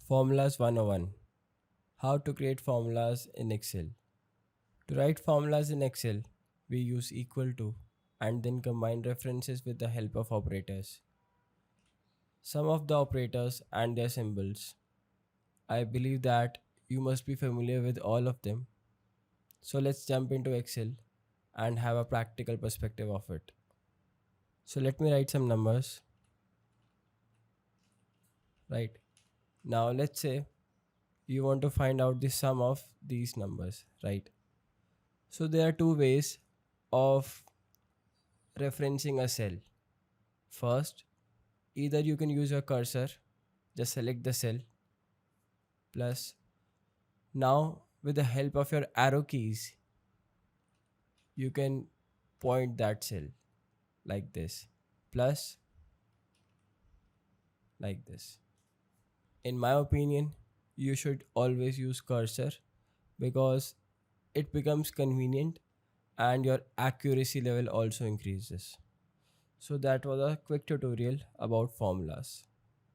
Formulas 101. How to create formulas in Excel. To write formulas in Excel, we use equal to and then combine references with the help of operators. Some of the operators and their symbols. I believe that you must be familiar with all of them. So let's jump into Excel and have a practical perspective of it. So let me write some numbers. Right. Now let's say you want to find out the sum of these numbers, right? So there are two ways of referencing a cell. First, either you can use your cursor, just select the cell, plus now with the help of your arrow keys, you can point that cell like this, plus like this. In my opinion, you should always use cursor because it becomes convenient and your accuracy level also increases. So that was a quick tutorial about formulas.